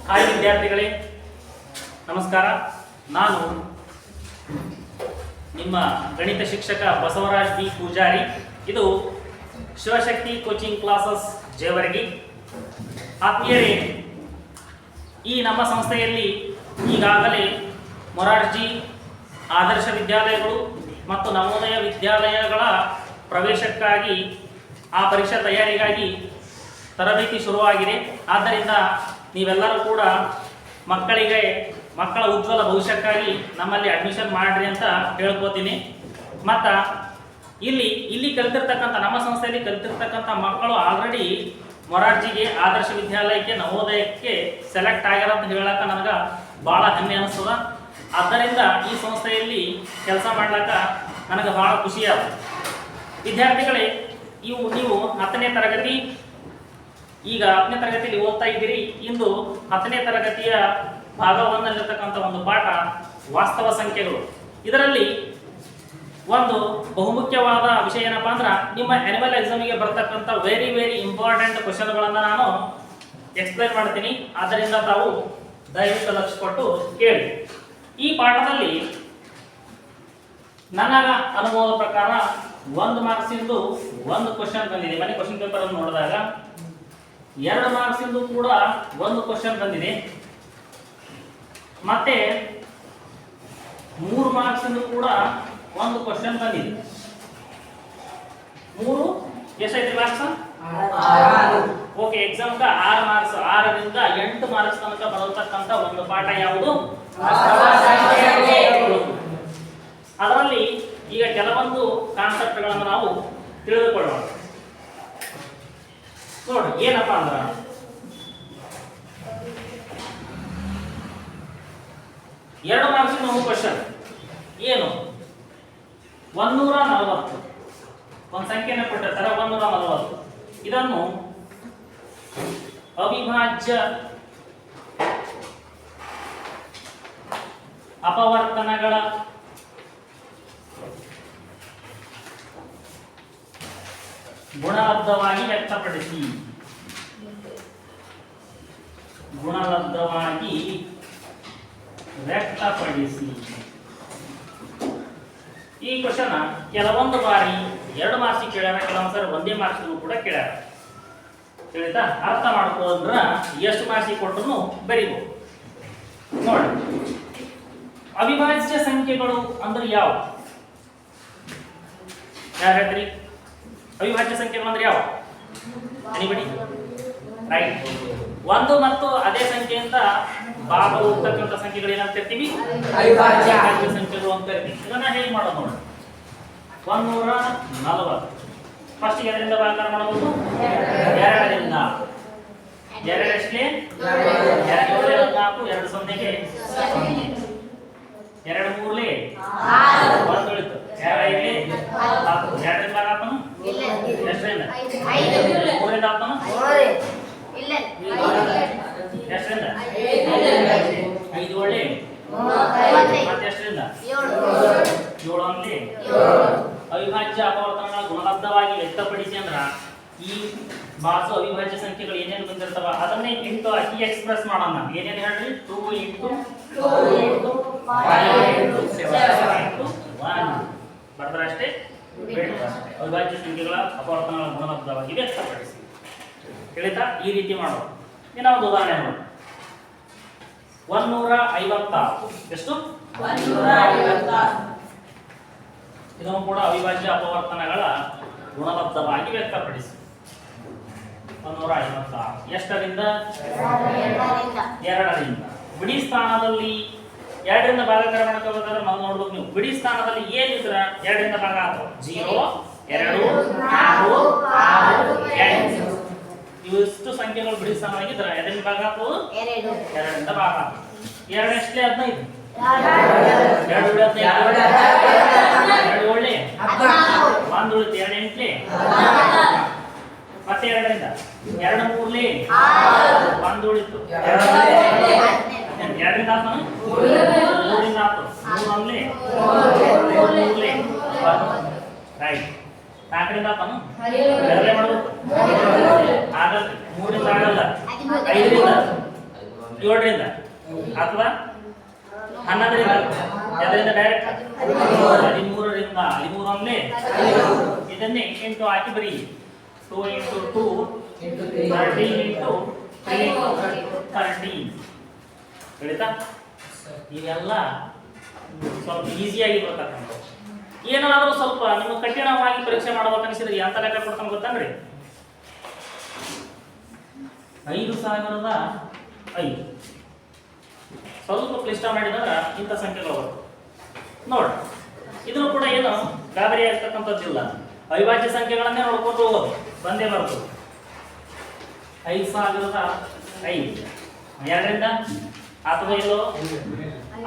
Hi ವಿದ್ಯಾರ್ಥಿಗಳೇ, ನಮಸ್ಕಾರ. ನಾನು ನಿಮ್ಮ ಗಣಿತ ಶಿಕ್ಷಕ ಬಸವರಾಜ್ ಬಿ ಪೂಜಾರಿ. ಇದು ಶಿವಶಕ್ತಿ ಕೋಚಿಂಗ್ ಕ್ಲಾಸಸ್ ಜೇವರ್ಗಿ. ಆತ್ಮೀಯರೇ, ಈ ನಮ್ಮ ಸಂಸ್ಥೆಯಲ್ಲಿ ಈಗಾಗಲೇ ಮೊರಾರ್ಜಿ ಆದರ್ಶ ವಿದ್ಯಾಲಯಗಳು ಮತ್ತು ನವೋದಯ ವಿದ್ಯಾಲಯಗಳ ಪ್ರವೇಶಕ್ಕಾಗಿ ಆ ಪರೀಕ್ಷಾ ತಯಾರಿಗಾಗಿ ತರಬೇತಿ ಶುರುವಾಗಿದೆ. ಆದ್ದರಿಂದ ನೀವೆಲ್ಲರೂ ಕೂಡ ಮಕ್ಕಳ ಉಜ್ವಲ ಭವಿಷ್ಯಕ್ಕಾಗಿ ನಮ್ಮಲ್ಲಿ ಅಡ್ಮಿಷನ್ ಮಾಡಿರಿ ಅಂತ ಹೇಳ್ಕೋತೀನಿ. ಮತ್ತು ಇಲ್ಲಿ ಕಲಿತಿರ್ತಕ್ಕಂಥ ನಮ್ಮ ಸಂಸ್ಥೆಯಲ್ಲಿ ಕಲಿತಿರ್ತಕ್ಕಂಥ ಮಕ್ಕಳು ಆಲ್ರೆಡಿ ಮೊರಾರ್ಜಿಗೆ ಆದರ್ಶ ವಿದ್ಯಾಲಯಕ್ಕೆ ನವೋದಯಕ್ಕೆ ಸೆಲೆಕ್ಟ್ ಆಗ್ಯಾರ ಅಂತ ಹೇಳಕ್ಕೆ ನನಗೆ ಭಾಳ ಹೆಮ್ಮೆ ಅನಿಸ್ತದ. ಆದ್ದರಿಂದ ಈ ಸಂಸ್ಥೆಯಲ್ಲಿ ಕೆಲಸ ಮಾಡ್ಲಿಕ್ಕೆ ನನಗೆ ಭಾಳ ಖುಷಿಯಾದ. ವಿದ್ಯಾರ್ಥಿಗಳೇ, ನೀವು 10ನೇ ತರಗತಿ ಈಗ 10ನೇ ತರಗತಿಯಲ್ಲಿ ಓದ್ತಾ ಇದ್ದೀರಿ. ಇಂದು 10ನೇ ತರಗತಿಯ ಭಾಗ 1ನಲ್ಲಿರ್ತಕ್ಕಂಥ ಒಂದು ಪಾಠ ವಾಸ್ತವ ಸಂಖ್ಯೆಗಳು. ಇದರಲ್ಲಿ ಒಂದು ಬಹುಮುಖ್ಯವಾದ ವಿಷಯ ಏನಪ್ಪಾ ಅಂದ್ರೆ, ನಿಮ್ಮ ಆನ್ಯುವಲ್ ಎಕ್ಸಾಮಿಗೆ ಬರ್ತಕ್ಕಂಥ ವೆರಿ ಇಂಪಾರ್ಟೆಂಟ್ ಕ್ವಶನ್ಗಳನ್ನು ನಾನು ಎಕ್ಸ್ಪ್ಲೈನ್ ಮಾಡ್ತೀನಿ. ಆದ್ದರಿಂದ ತಾವು ದಯವಿಟ್ಟು ಲಕ್ಷ್ಯ ಕೊಟ್ಟು ಕೇಳಿ. ಈ ಪಾಠದಲ್ಲಿ ನನ್ನ ಅನುಭವದ ಪ್ರಕಾರ 1 ಮಾರ್ಕ್ಸ್ ಇಂದು ಒಂದು ಕ್ವಶನ್ ಬಂದಿದೆ. ಮನೆ ಕ್ವಶನ್ ಪೇಪರ್ ಅನ್ನು ನೋಡಿದಾಗ 2 ಮಾರ್ಕ್ಸ್ ಇಂದು ಕೂಡ ಒಂದು ಕ್ವಶನ್ ಬಂದಿದೆ. ಮತ್ತೆ 3 ಮಾರ್ಕ್ಸ್ ಇಂದು ಕೂಡ ಒಂದು ಕ್ವಶನ್ ಬಂದಿದೆ. 3 ಎಷ್ಟೈತಿ ಮಾರ್ಕ್ಸ್? ಓಕೆ, ಎಕ್ಸಾಮ್ 6 ಮಾರ್ಕ್ಸ್, 6ರಿಂದ 8 ಮಾರ್ಕ್ಸ್ ತನಕ ಬರತಕ್ಕಂತ ಒಂದು ಪಾಠ ಯಾವುದು? ಅದರಲ್ಲಿ ಈಗ ಕೆಲವೊಂದು ಕಾನ್ಸೆಪ್ಟ್ಗಳನ್ನು ನಾವು ತಿಳಿದುಕೊಳ್ಳೋಣ. ನೋಡಿ, ಏನಪ್ಪಾ ಅಂದ್ರ ಎರಡು ಮಾರ್ಕ್ಸಿನ ಒಂದು ಕ್ವಶನ್ ಏನು? 140 ಒಂದು ಸಂಖ್ಯೆನ ಕೊಟ್ಟಿರ್ತಾರೆ, 140. ಇದನ್ನು ಅವಿಭಾಜ್ಯ ಅಪವರ್ತನಗಳ ಗುಣಲಬ್ಧವಾಗಿ ವ್ಯಕ್ತಪಡಿಸಿ. ಈ ಕ್ವಶನ್ ಕೆಲವೊಂದು ಬಾರಿ 2 ಮಾರ್ಕ್ಸ್ ಕೇಳ್ಯಾರ, ಕೆಲವೊಂದು ಸರಿ 1 ಮಾರ್ಕ್ಸ್ ಕೂಡ ಕೇಳ್ಯಾರ. ತಿಳಿತಾ? ಅರ್ಥ ಮಾಡ್ಕೊಂಡ್ರ ಎಷ್ಟು ಮಾರ್ಕ್ಸ್ ಕೊಟ್ಟರು ಬರೀಬಹುದು. ನೋಡಿ, ಅವಿಭಾಜ್ಯ ಸಂಖ್ಯೆಗಳು ಅಂದ್ರೆ ಯಾವ? ಯಾರು ಹೇಳ್ತೀರಿ? ಅವಿಭಾಜ್ಯ ಸಂಖ್ಯೆಗಳು ಅಂದ್ರೆ ಯಾವ? ಎನಿಬಡಿ? ರೈಟ್. 1 ಮತ್ತು ಅದೇ ಸಂಖ್ಯೆಯಿಂದ ಭಾಗವತಕ್ಕಂಥ ಸಂಖ್ಯೆಗಳು ಏನಂತ ಕರಿತೀವಿ? ಅವಿಭಾಜ್ಯ ಸಂಖ್ಯೆಗಳು ಅಂತ ಕರಿತೀವಿ. ಇದನ್ನ ಹೇಗೆ ಮಾಡೋದು ನೋಡಿ. 140 ಫಸ್ಟ್ ಎದರಿಂದ ಭಾಗಾಕಾರ ಮಾಡಬಹುದು? 2ರಿಂದ. 2 ಎಷ್ಟೇ? 2 4, 2 ಸೊನ್ನೆಗೆ 0. 2 3 1 ಉಳಿತು. 2 5 10. 2ರಿಂದ ಭಾಗಾಕನು? ಎಷ್ಟರಿಂದ? 3ರಿಂದ ಹಾಕನು? ಎಷ್ಟರಿಂದ? 5 ಒಳ್ಳೆ ಮತ್ತೆ ಎಷ್ಟರಿಂದ? 7 ಒಂದೇ. ಅವಿಭಾಜ್ಯ ಅಪವರ್ತನಗಳ ಗುಣಲಬ್ಧವಾಗಿ ವ್ಯಕ್ತಪಡಿಸಿ ಅಂದ್ರ ಈ ಬಾಸು ಅವಿಭಾಜ್ಯ ಸಂಖ್ಯೆಗಳು ಏನೇನು ಬಂದಿರ್ತಾವ ಅದನ್ನೇ ಇಂಟು ಅಕಿ ಎಕ್ಸ್ಪ್ರೆಸ್ ಮಾಡೋಣ. ಏನೇನು ಹೇಳ್ರಿ? 2 ಇಂಟು 5 ಇಂಟು 7 ಇಂಟು 1 ಬರ್ತಾರೆ ಅಷ್ಟೇ. ಅವಿಭಾಜ್ಯ ಸಂಖ್ಯೆಗಳ ಅಪವರ್ತನಗಳ ಗುಣಲಬ್ಧವಾಗಿ ವ್ಯಕ್ತಪಡಿಸಿ. ತಿಳಿತಾ? ಈ ರೀತಿ ಮಾಡೋದು. ಇನ್ನೊಂದು ಉದಾಹರಣೆ ನೋಡಿ. 156 ಎಷ್ಟು? 156. ಇದನ್ನು ಕೂಡ ಅವಿಭಾಜ್ಯ ಅಪವರ್ತನಗಳ ಗುಣಲಬ್ಧವಾಗಿ ವ್ಯಕ್ತಪಡಿಸಿ. 156 ಎಷ್ಟರಿಂದ? 2ರಿಂದ. ಬಿಡಿ ಸ್ಥಾನದಲ್ಲಿ 2ರಿಂದ ಭಾಗಾಕಾರ ಮಾಡ್ಕೋಬೇಕಾದ್ರೆ ನಾವು ನೋಡ್ಬೇಕು. ನೀವು ಬಿಡಿ ಸ್ಥಾನದಲ್ಲಿ ಏನಿದ್ರ 2ರಿಂದ ಭಾಗ ಆಯ್ತು. 0 2 4 6 8 ಇವಿಷ್ಟು ಸಂಖ್ಯೆಗಳು ಬಿಡಿ ಸ್ಥಾನವಾಗಿದ್ರೆ 2ರಿಂದ ಭಾಗ ಆಯ್ತು. 2ರಿಂದ ಭಾಗ ಆಯ್ತು. 2 ಎಷ್ಟೇ? 15. 2 ಒಳ್ಳೆ 1 ಉಳಿತು. 2 ಎಂಟ್ಲೆ ಮತ್ತೆ 2ರಿಂದ 2 3 1 ಉಳಿತು. 2ರಿಂದ ಆತನು 3ರಿಂದ ಆತು. 3 ಒಂದ್ಲೆ 3 ರೈಟ್. 4ರಿಂದ ಆತನು ಬೇರೆ ಮಾಡಬೇಕು. ಆಗಲ್ಲ. 3ರಿಂದ ಆಗಲ್ಲ. 5ರಿಂದ 7ರಿಂದ ಅಥವಾ 11ರಿಂದ ಅದರಿಂದ ಡೈರೆಕ್ಟ್ 13ರಿಂದ 13 ಇದನ್ನೇ ಇಂಟು ಹಾಕಿ ಬರೀ 2 into 2 13 into 3 13 ತಿಳಿತಾ? ಇವೆಲ್ಲ ಸ್ವಲ್ಪ ಈಸಿಯಾಗಿ ಬರ್ತಕ್ಕಂಥದ್ದು. ಏನಾದರೂ ಸ್ವಲ್ಪ ನಿಮಗೆ ಕಠಿಣವಾಗಿ ಪರೀಕ್ಷೆ ಮಾಡಬೇಕು ಅನಿಸಿದ್ರೆ ಅಂತ ಲೆಕ್ಕ ಕೊಡ್ತಾನೆ ಗೊತ್ತಂದ್ರಿ? 5,005 ಸ್ವಲ್ಪ ಕ್ಲಿಷ್ಟ ಮಾಡಿದ್ರೆ ಇಂಥ ಸಂಖ್ಯೆಗಳು ಬರ್ತವೆ ನೋಡಿ. ಇದನ್ನು ಕೂಡ ಏನು ಗಾಬರಿ ಆಗ್ತಕ್ಕಂಥದ್ದಿಲ್ಲ. ಅವಿಭಾಜ್ಯ ಸಂಖ್ಯೆಗಳನ್ನೇ ನೋಡ್ಕೊಂಡು ಹೋಗೋದು ಬಂದೇ ಬರ್ತದೆ. 5,005 2ರಿಂದ ಅಥವಾ ಇಲ್ಲೋ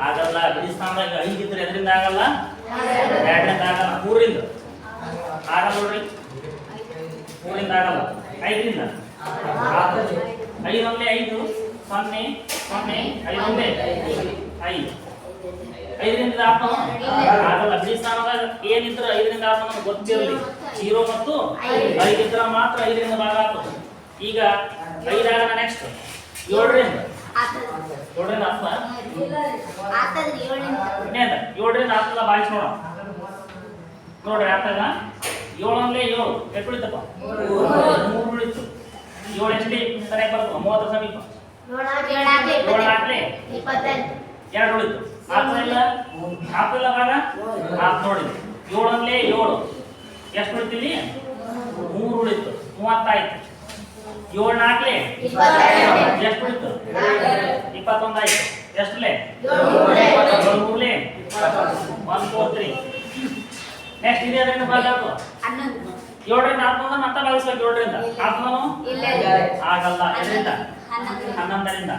ಆಗಲ್ಲ. ಬಿಡಿ ಸ್ಥಾನದಾಗ 5 ಇದ್ರೆ ಎದರಿಂದ ಆಗಲ್ಲ? 2ರಿಂದ ಆಗಲ್ಲ. 3ರಿಂದ ಆಗಲ್ಲ ನೋಡ್ರಿ. 3ರಿಂದ ಆಗಲ್ಲ. 5ರಿಂದ 5 ಒಂದೇ 5 0 0 5 ಒಂದೇ 5 5ರಿಂದ ಆಗಲ್ಲ. ಬಿಡಿ ಸ್ಥಾನದಾಗ ಏನಿದ್ರೆ 5ರಿಂದ ನಮಗೆ ಗೊತ್ತಿರಲಿ. 0 ಮತ್ತು 5 ಇದ್ರೆ ಮಾತ್ರ 5ರಿಂದ ಭಾಗ ಆಗ್ತದೆ. ಈಗ 5 ಆಗಲ್ಲ. ನೆಕ್ಸ್ಟ್ 7ರಿಂದ 7ರಿಂದ ಆಗ್ತದ? 7ರಿಂದ ಆಗ್ತದ ಬಾಯಿಸ್ ನೋಡ ನೋಡ್ರಿ. ಆಗ್ತದ 7 ಒಂದೇ 7 ಎಷ್ಟು ಉಳಿತಪ್ಪ? 3 ಉಳಿತು. 7 ಎಷ್ಟೇ ಸರಿಯಾಗಿ ಬರ್ತದೆ? 30 ಸಮೀಪ. 7 ಹಾಕ್ಲಿ 2 ಉಳಿತು. ಆಗ್ತದ ಇಲ್ಲ? ಆಗ್ತದಿಲ್ಲ ಭಾಗ ಆತ್ ನೋಡಿ. 7 ಒಂದೇ 7 ಎಷ್ಟು ಉಳಿತಿಲ್ಲಿ? 3 ಉಳಿತು. 30 ಆಯ್ತು. 7 ನಾಲ್ಕಲೆ ಎಷ್ಟು ಉಳಿತು? 21 ಆಯ್ತು. ಎಷ್ಟಲೆ? 7 ಮೂರಲೆ 143. ನೆಕ್ಸ್ಟ್ ಇದೆ ಅದರಿಂದ ಭಾಗ ಆಯ್ತು. 7ರಿಂದ 11 ಮತ್ತೆ ಭಾಗಿಸ್ಬೇಕು. 7ರಿಂದ 11 ಆಗಲ್ಲ. ಇದರಿಂದ 11ರಿಂದ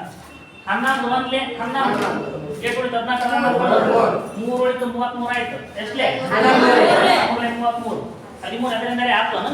11 ಒಂದ್ಲೆ 11 ಎಷ್ಟು ಉಳಿತು? 14 3 ಉಳಿತು. 33 ಆಯ್ತು. ಎಷ್ಟಲೆ? 3 33 13 ಅದರಿಂದಲೇ ಆಗ್ತಾನ.